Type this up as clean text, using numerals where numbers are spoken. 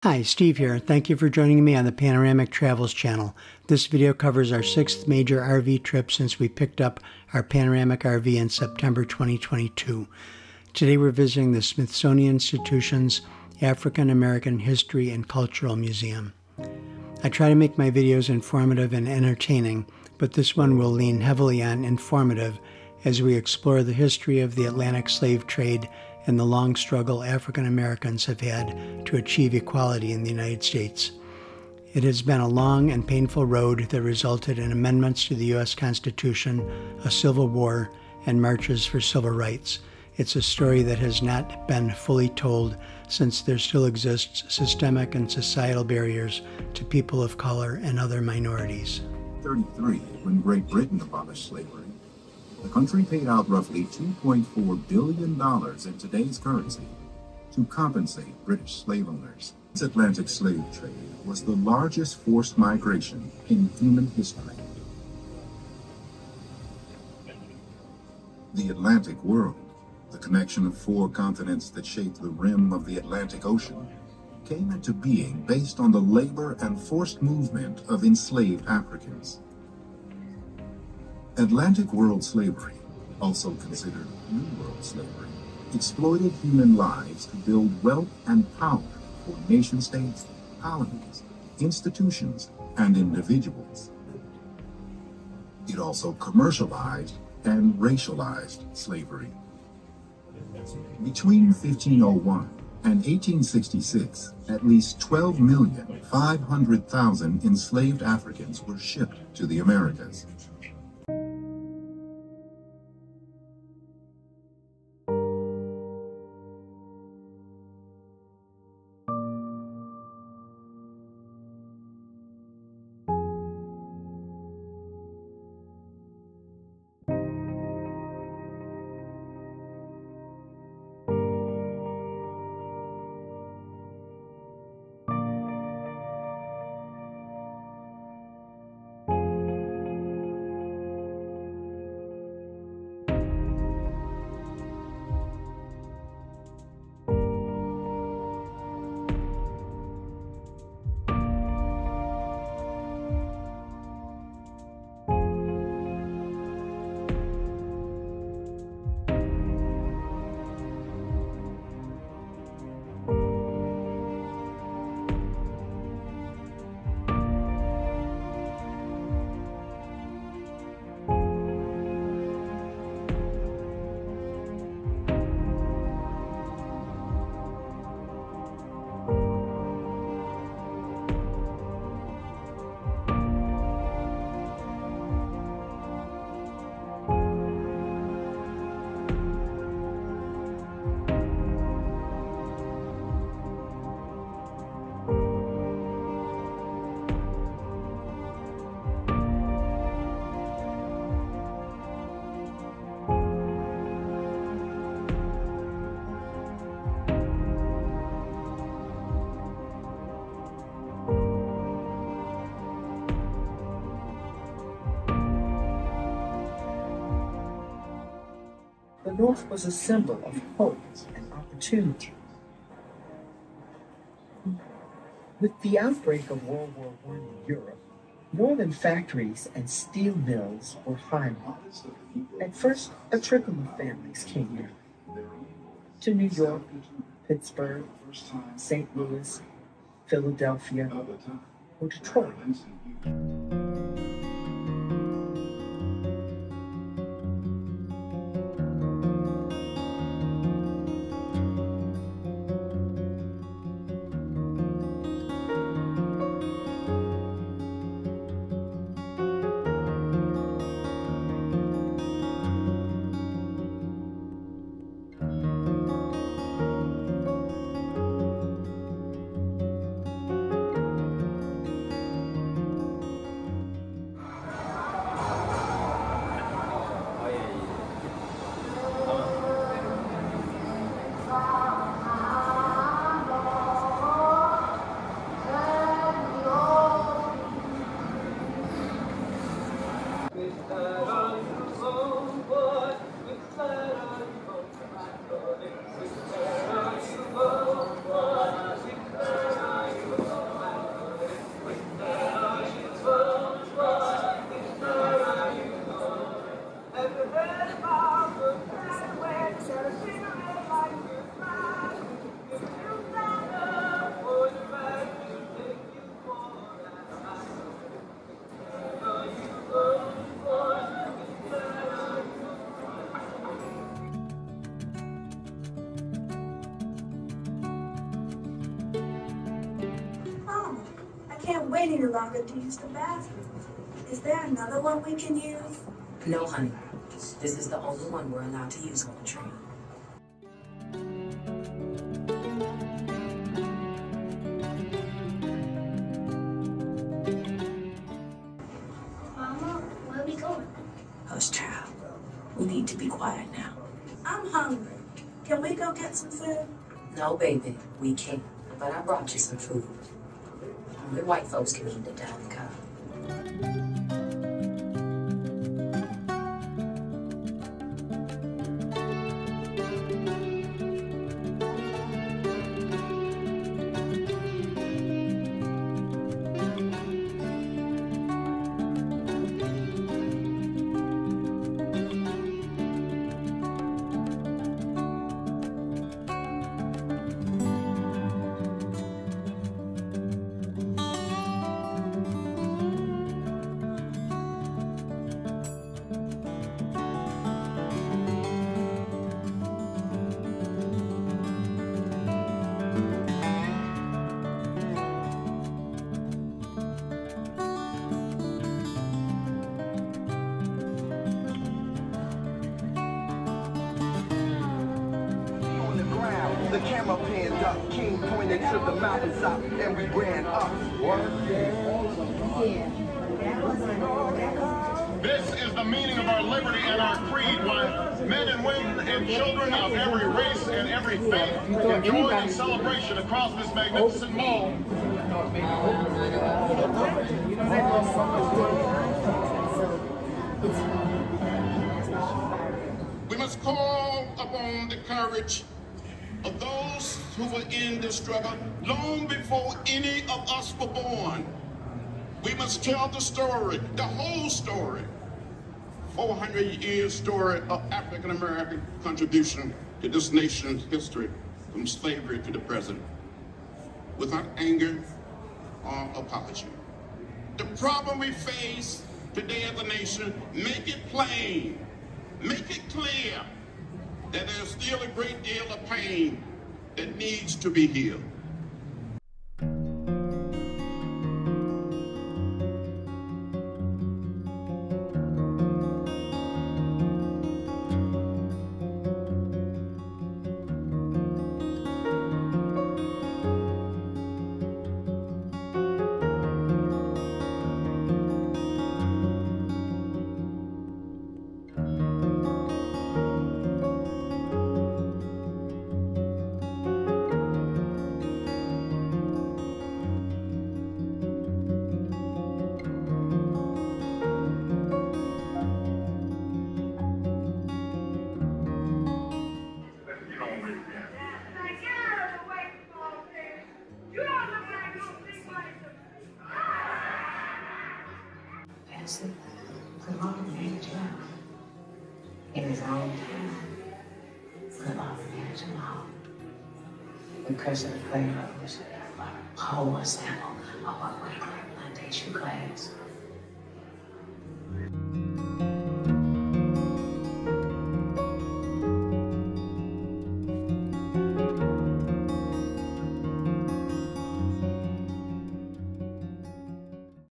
Hi, Steve here. Thank you for joining me on the Panoramic Travels channel. This video covers our 6th major RV trip since we picked up our Panoramic RV in September 2022. Today we're visiting the Smithsonian Institution's African American History and Cultural Museum. I try to make my videos informative and entertaining, but this one will lean heavily on informative as we explore the history of the Atlantic slave trade and the long struggle African Americans have had to achieve equality in the United States. It has been a long and painful road that resulted in amendments to the U.S. Constitution, a civil war, and marches for civil rights. It's a story that has not been fully told since there still exists systemic and societal barriers to people of color and other minorities. 1933, when Great Britain abolished slavery, the country paid out roughly $2.4 billion in today's currency to compensate British slave owners. This Atlantic slave trade was the largest forced migration in human history. The Atlantic world, the connection of 4 continents that shape the rim of the Atlantic Ocean, came into being based on the labor and forced movement of enslaved Africans. Atlantic world slavery, also considered New World slavery, exploited human lives to build wealth and power for nation-states, colonies, institutions, and individuals. It also commercialized and racialized slavery. Between 1501 and 1866, at least 12,500,000 enslaved Africans were shipped to the Americas. The North was a symbol of hope and opportunity. With the outbreak of World War I in Europe, northern factories and steel mills were hiring. At first, a trickle of families came here to New York, Pittsburgh, St. Louis, Philadelphia, or Detroit. can't wait any longer to use the bathroom. Is there another one we can use? No, honey. This is the only one we're allowed to use on the train. Mama, where are we going? Hush, child. We need to be quiet now. I'm hungry. Can we go get some food? No, baby, we can't. But I brought you some food. Only white folks can eat the Diet Coke. The camera panned up, King pointed to the mountaintop, and we ran up. This is the meaning of our liberty and our creed, why men and women and children of every race and every faith can join in celebration across this magnificent mall. We must call upon the courage of those who were in the struggle long before any of us were born. We must tell the story, the whole story, 400-year story of African American contribution to this nation's history from slavery to the present, without anger or apology. The problem we face today as a nation, make it plain, make it clear that there's still a great deal of pain that needs to be healed. Come on, man, John. In his own time, come on, man, John. Because of the flavors, whole sample of what we call plantation glass.